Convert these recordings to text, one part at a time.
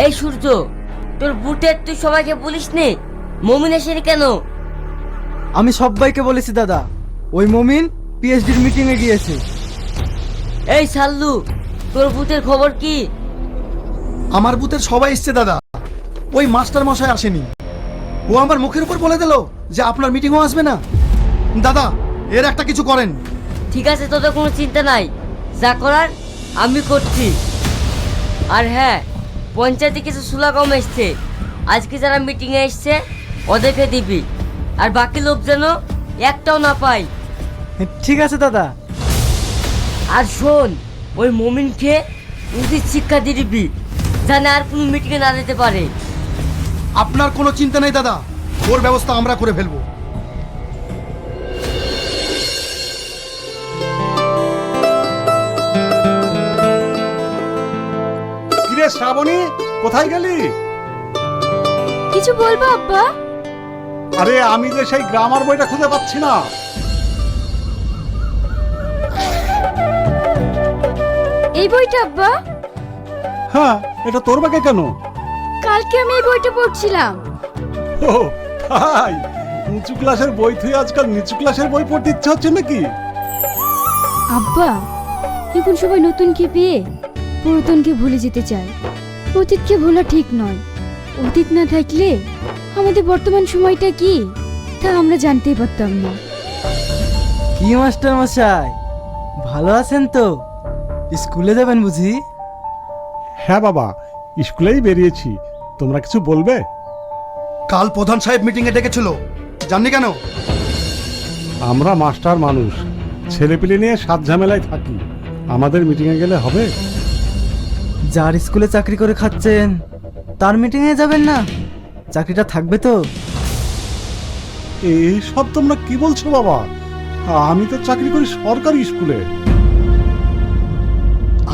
এই সূর্য, তোর বুটের তুই সবাইকে বলিস নে? মমিন আসেনি কেন? আমি সবাইকে বলেছি দাদা, ওই মমিন পিএইচডির মিটিং এ গিয়েছে। এই সাল্লু, তোর বুটের খবর কি? আমার বুথের সবাই এসছে দাদা, ওই মাস্টার মশাই আসেনি। ও আমার মুখের উপর বলে দিল যে আপনার মিটিংও আসবে না। দাদা, এর একটা কিছু করেন। ঠিক আছে, তোদের কোনো চিন্তা নাই, যা করার আমি করছি। আর হ্যাঁ, পঞ্চায়েতে কিছু সুলা কম এসছে, আজকে যারা মিটিংয়ে এসছে ওদেরকে দিবি, আর বাকি লোক যেন একটাও না পায়। ঠিক আছে দাদা। আর শোন, ওই মমিনকে উচিত শিক্ষা দিয়ে দিবি, জানে আর কোনো মিটিংয়ে না যেতে পারে। আপনার কোনো চিন্তা নেই দাদা, ওর ব্যবস্থা আমরা করে ফেলবো। কিরে শ্রাবণী, কোথায় গেলি? কিছু বলবো আব্বা? আরে আমি যে সেই গ্রামার বইটা খুঁজে পাচ্ছি না। এই বইটা আব্বা? হ্যাঁ, এটা তোর ব্যাগে কেন? কালকে আমি এই বইটা পড়ছিলাম। ও তাই, উঁচু ক্লাসের বই তুই আজকাল নিচু ক্লাসের বই পড়তে ইচ্ছে হচ্ছে নাকি? আব্বা, এখন সবাই নতুনকে পেয়ে পুরাতনকে ভুলে যেতে চায়। অতীতকে ভোলা ঠিক নয়। অতীত না থাকলে আমাদের বর্তমান সময়টা কি তা আমরা জানতেই পারতাম না। কি মাস্টার মশাই, ভালো আছেন তো? স্কুলে যাবেন বুঝি? হ্যাঁ বাবা, স্কুলেই বেরিয়েছি। তোমরা কিছু বলবে? কাল প্রধান সাহেব মিটিংয়ে ডেকেছিল, জাননি কেন? আমরা মাস্টার মানুষ, ছেলেপিলে নিয়ে সাত ঝামেলায় থাকি, আমাদের মিটিংয়ে গেলে হবে? যার স্কুলে চাকরি করে খাচ্ছেন তার মিটিংয়ে যাবেন না? চাকরিটা থাকবে তো? এই সব তোমরা কি বলছো বাবা? আমি তো চাকরি করি সরকারি স্কুলে।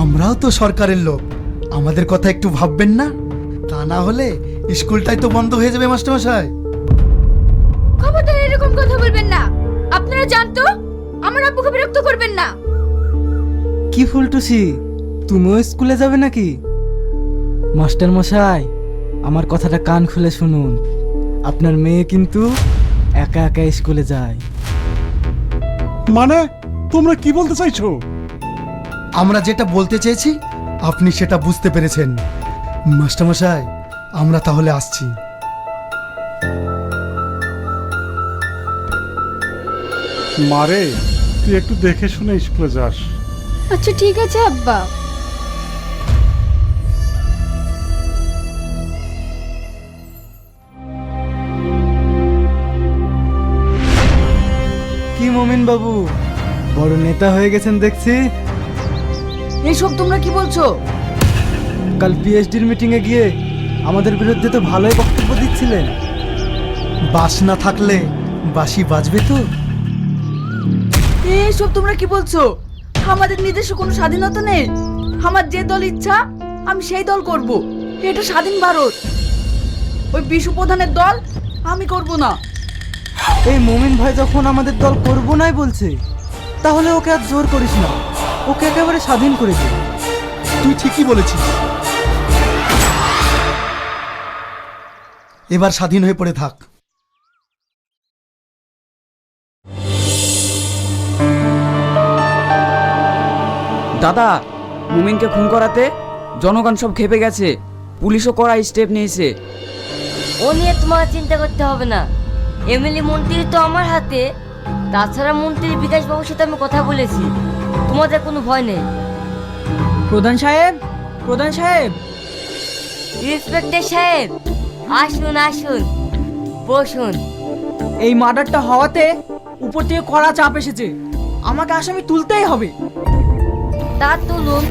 আমরাও তো সরকারের লোক, আমাদের কথা একটু ভাববেন না? তা না হলে স্কুলটাই তো বন্ধ হয়ে যাবে মাস্টার মশাই। খবরদার এরকম কথা বলবেন না। আপনারা জানতো আমার আব্বুকে বিরক্ত করবেন না। কি ফুলটুসি, তুমিও স্কুলে যাবে নাকি? মাস্টার মশাই, আমার কথাটা কান খুলে শুনুন, আপনার মেয়ে কিন্তু একা একা স্কুলে যায়। মানে তোমরা কি বলতে চাইছো? আমরা যেটা বলতে চেয়েছি আপনি সেটা বুঝতে পেরেছেন। মাস্টার মশাই, আমরা তাহলে আসছি। মারে, তুই একটু দেখে শুনে স্কুলে যাস। আচ্ছা ঠিক আছে আব্বা। কি মমিন বাবু, বড় নেতা হয়ে গেছেন দেখছি। এইসব তোমরা কি বলছো? কাল পিএইচডির মিটিং এ গিয়ে আমাদের বিরুদ্ধে তো ভালোই বক্তব্য দিচ্ছিলেন। বাস না থাকলে বাঁশি বাজবে তো? এইসব তোমরা কি বলছো? আমাদের নিজস্ব কোনো স্বাধীনতা নেই। আমার যে দল ইচ্ছা আমি সেই দল করব। এটা স্বাধীন ভারত। ওই বিশু প্রধানের দল আমি করব না। এই মমিন ভাই যখন আমাদের দল করবো নাই বলছে, তাহলে ওকে আর জোর করিস না, ওকে একেবারে স্বাধীন করে দে। তুই ঠিকই বলেছিস, এবার স্বাধীন হয়ে পড়ে থাক। দাদা, মুমিনকে খুন করাতে জনগণ সব খেপে গেছে, পুলিশও কড়া স্টেপ নিয়েছে। ও নিয়ে তোমার চিন্তা করতে হবে না, এমএলএ মন্ত্রী তো আমার হাতে। তাছাড়া মন্ত্রী বিকাশ বাবুর সাথে আমি কথা বলেছি, তোমাদের কোনো ভয় নেই। প্রধান সাহেব, প্রধান সাহেব। ইন্সপেক্টর সাহেব, আসুন আসুন, বসুন। এই মার্ডারটা হওয়াতে উপর থেকে কড়া চাপ এসেছে, আমাকে আসামি তুলতেই হবে। তা তুলুন,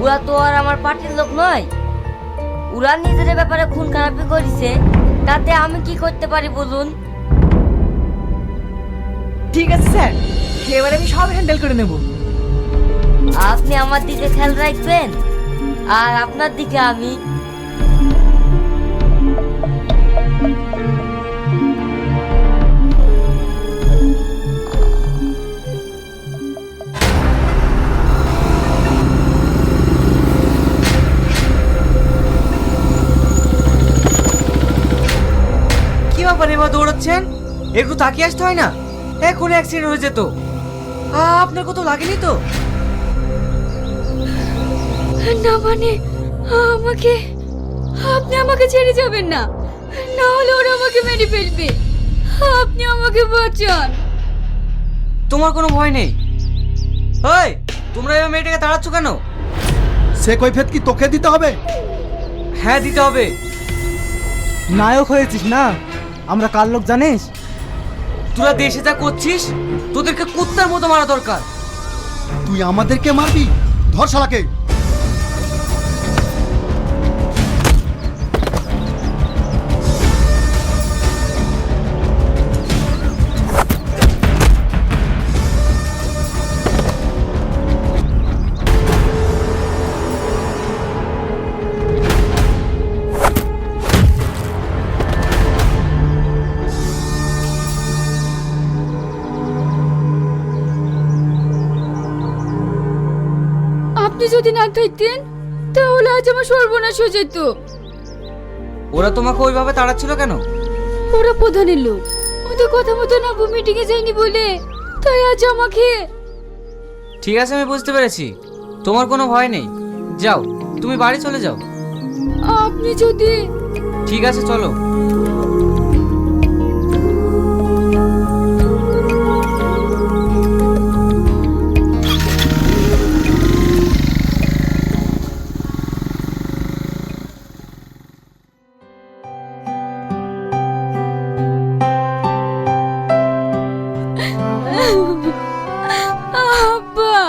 ওরা তো আর আমার পার্টির লোক নয়। ওরা নিজেদের ব্যাপারে খুন খারাপি করেছে, তাতে আমি কি করতে পারি বলুন? ঠিক আছে স্যার, এবারে আমি সব হ্যান্ডেল করে নেব। আপনি আমার দিকে খেয়াল রাখবেন, আর আপনার দিকে আমি। এবার দৌড়াচ্ছেন? একটু তাকিয়ে আসতে হয় না? এখন অ্যাক্সিডেন্ট হয়ে যেত। আপনার কোথাও লাগেনি তো? না মানে আমাকে, আপনি আমাকে ছেড়ে যাবেন না, না হলে ওরা আমাকে মেরে ফেলবে। আপনি আমাকে বাঁচান। তোমার কোনো ভয় নেই। ওই, তোমরা এবার মেয়েটাকে তাড়াচ্ছ কেন? সে কৈফিয়ত কি তোকে দিতে হবে? হ্যাঁ, দিতে হবে। নায়ক হয়েছিস না, আমরা কার লোক জানিস? তোরা দেশে যা করছিস, তোদেরকে কুত্তার মতো মারা দরকার। তুই আমাদেরকে মারবি? ধর শালাকে। আপনি যদি না থাকতেন তাহলে আজ আমার সর্বনাশ হয়ে যেত। ওরা তোমাকে ওইভাবে তাড়াচ্ছিল কেন? ওরা প্রধানের লোক, ওদের কথা মতো নাবু মিটিংয়ে যায়নি বলে তাই আজ আমাকে। ঠিক আছে, আমি বুঝতে পেরেছি। তোমার কোনো ভয় নেই। যাও, তুমি বাড়ি চলে যাও। আপনি যদি। ঠিক আছে, চলো। আব্বা,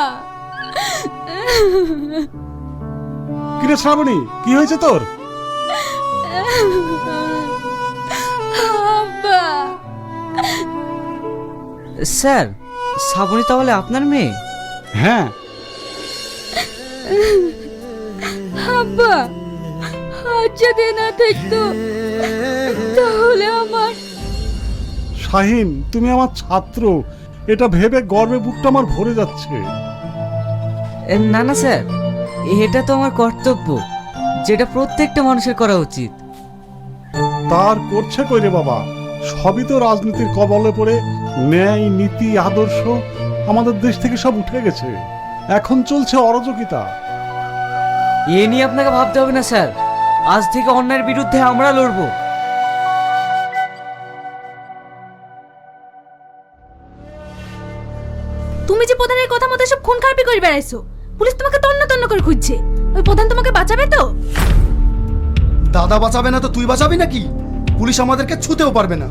কিরে শ্রাবণী, কি হয়েছে তোর? আব্বা। স্যার, শ্রাবণী তাহলে আপনার মেয়ে? হ্যাঁ। আব্বা, আজ যদি না থাকতো তাহলে আমার। শাহিন, তুমি আমার ছাত্র, এটা ভেবে গর্বে বুকটা আমার ভরে যাচ্ছে। না না স্যার, এটা তো আমার কর্তব্য, যেটা প্রত্যেকটা মানুষের করা উচিত। তার করছে কই রে বাবা? সবই তো রাজনীতির কবলে পড়ে ন্যায়, নীতি, আদর্শ আমাদের দেশ থেকে সব উঠে গেছে। এখন চলছে অরাজকিতা। এ নিয়ে আপনাকে ভাবতে হবে না স্যার। আজ থেকে অন্যায়ের বিরুদ্ধে আমরা লড়বো। তুমি যে প্রধানের কথা মতো সব খুন খারাপি করে বেড়াইছো, পুলিশ তোমাকে তন্ন তন্ন করে খুঁজছে। ওই প্রধান তোমাকে বাঁচাবে তো? দাদা বাঁচাবে না তো তুই বাঁচাবি নাকি? পুলিশ আমাদেরকে ছুঁতেও পারবে না।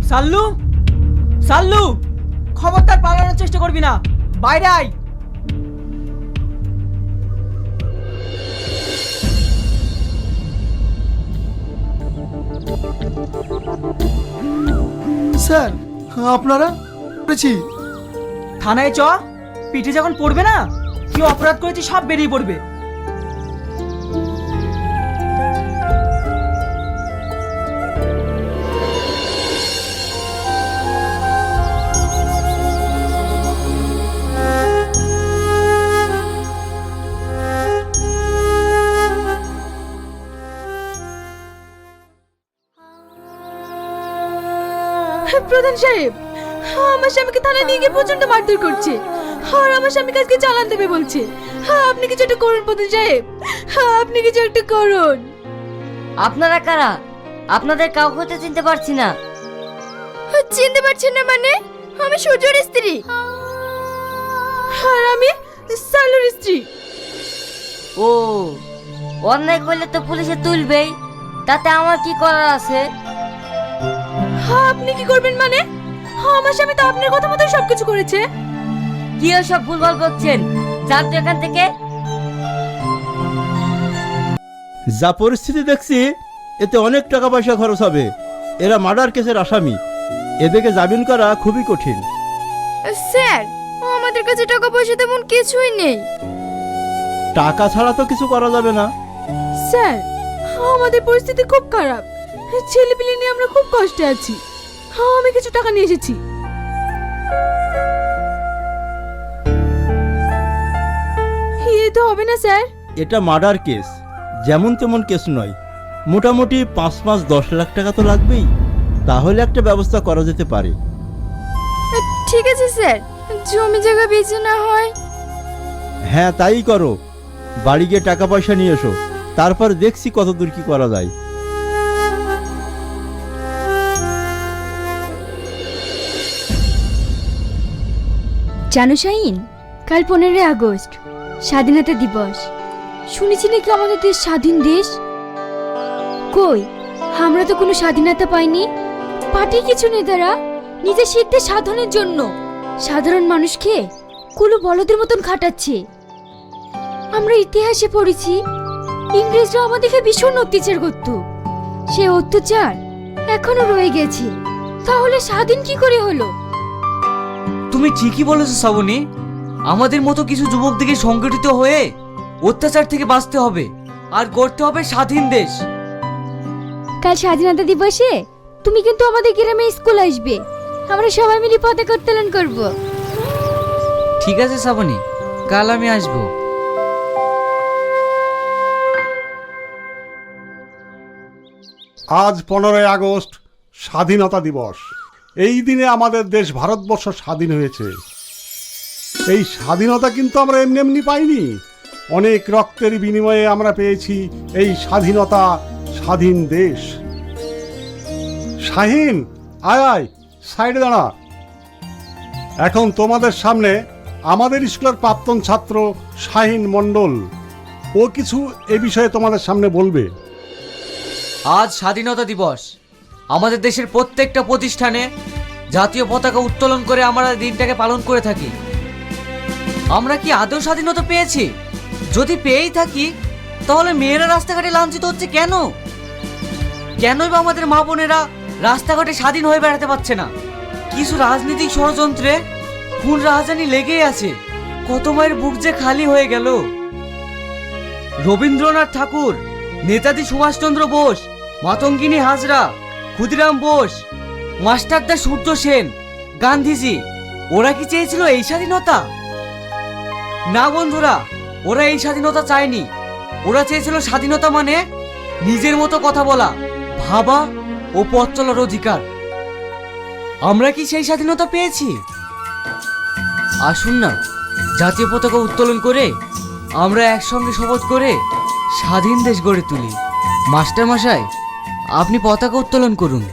সাল্লু, সাল্লু, খবরদার পালানোর চেষ্টা করবি না। বাইরে আয়। স্যার, আপনারা করেছি। থানায় চ, পিঠে যখন পড়বে না, কি অপরাধ করেছি সব বেরিয়ে পড়বে। প্রধান সাহেব, আমার স্বামীকে থানায় নিয়ে গিয়ে প্রচন্ড মারধর করছে, আর আমার স্বামীকে আজকে চালান দেবে বলছে। আপনি কিছু একটা করুন প্রধান সাহেব, আপনি কিছু একটা করুন। আপনারা কারা? আপনাদের কাউকে তো চিনতে পারছি না। চিনতে পারছেন না মানে? আমি সূর্যর স্ত্রী। আর আমি সালুর স্ত্রী। ও, অন্যায় করলে তো পুলিশে তুলবেই, তাতে আমার কি করার আছে? আপনি কি করবেন মানে? আমার স্বামী তো আপনার কথা মতোই সবকিছু করেছে। কি সব ভুলভাল বকছেন? যান তো এখান থেকে। যা পরিস্থিতি দেখছি, এতে অনেক টাকা পয়সা খরচ হবে। এরা মার্ডার কেসের আসামি, এদেরকে জামিন করা খুবই কঠিন। স্যার, আমাদের কাছে টাকা পয়সা তেমন কিছুই নেই। টাকা ছাড়া তো কিছু করা যাবে না। স্যার, আমাদের পরিস্থিতি খুব খারাপ, ছেলেপিলে নিয়ে আমরা খুব কষ্টে আছি। আমি কিছু টাকা নিয়ে এসেছি। এ তো হবে না স্যার। এটা মার্ডার কেস, যেমন তেমন কেস নয়। মোটামুটি 5-10 লাখ টাকা তো লাগবেই। তাহলে একটা ব্যবস্থা করা যেতে পারে। ঠিক আছে স্যার, জমি জায়গা বেচে না হয়। হ্যাঁ তাই করো, বাড়ি গিয়ে টাকা পয়সা নিয়ে এসো, তারপর দেখছি কতদূর কি করা যায়। জানো শাহিন, কাল 15 আগস্ট স্বাধীনতা দিবস। শুনেছি নাকি আমাদের দেশ স্বাধীন দেশ। কই, আমরা তো কোনো স্বাধীনতা পাইনি। পার্টি কিছু নেতারা নিজের সিদ্ধে সাধনের জন্য সাধারণ মানুষকে কুলো বলদের মতন খাটাচ্ছে। আমরা ইতিহাসে পড়েছি ইংরেজরা আমাদেরকে ভীষণ অত্যাচার করত। সে অত্যাচার এখনো রয়ে গেছে। তাহলে স্বাধীন কি করে হলো? তুমি ঠিকই বলেছো শ্রাবণী, আমাদের মতো কিছু যুবক দিকে সংগঠিত হয়ে অত্যাচার থেকে বাঁচতে হবে আর গড়তে হবে স্বাধীন দেশ। কাল স্বাধীনতা দিবসে তুমি কিন্তু আমাদের গ্রামে স্কুল আসবে। আমরা সবাই মিলে পতাকা উত্তোলন করব। ঠিক আছে শ্রাবণী, কাল আমি আসবো। আজ 15 আগস্ট স্বাধীনতা দিবস। এই দিনে আমাদের দেশ ভারতবর্ষ স্বাধীন হয়েছে। এই স্বাধীনতা কিন্তু আমরা এমনি এমনি পাইনি, অনেক রক্তের বিনিময়ে আমরা পেয়েছি এই স্বাধীনতা, স্বাধীন দেশ। শাহিন, আয় আয়, সাইডে দাঁড়া। এখন তোমাদের সামনে আমাদের স্কুলের প্রাক্তন ছাত্র শাহিন মণ্ডল, ও কিছু এ বিষয়ে তোমাদের সামনে বলবে। আজ স্বাধীনতা দিবস। আমাদের দেশের প্রত্যেকটা প্রতিষ্ঠানে জাতীয় পতাকা উত্তোলন করে আমরা দিনটাকে পালন করে থাকি। আমরা কি আদৌ স্বাধীনতা পেয়েছি? যদি পেয়েই থাকি, তাহলে মেয়েরা রাস্তাঘাটে লাঞ্ছিত হচ্ছে কেন? কেনই বা আমাদের মা বোনেরা রাস্তাঘাটে স্বাধীন হয়ে বেড়াতে পারছে না? কিছু রাজনৈতিক ষড়যন্ত্রে খুন রাহাজানি লেগেই আছে। কত মায়ের বুক যে খালি হয়ে গেল। রবীন্দ্রনাথ ঠাকুর, নেতাজি সুভাষচন্দ্র বোস, মাতঙ্গিনী হাজরা, ক্ষুদিরাম বোস, মাস্টারদা সূর্য সেন, গান্ধীজি, ওরা কি চেয়েছিল এই স্বাধীনতা? না বন্ধুরা, ওরা এই স্বাধীনতা চায়নি। ওরা চেয়েছিল স্বাধীনতা মানে নিজের মতো কথা বলা, ভাবা ও পথ চলার অধিকার। আমরা কি সেই স্বাধীনতা পেয়েছি? আসুন না, জাতীয় পতাকা উত্তোলন করে আমরা একসঙ্গে শপথ করে স্বাধীন দেশ গড়ে তুলি। মাস্টার মশাই, আপনি পতাকা উত্তোলন করুন।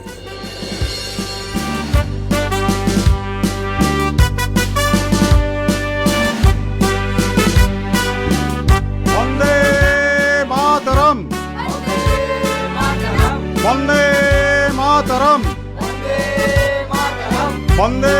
বন্দে মাতরম, বন্দে মাতরম, বন্দে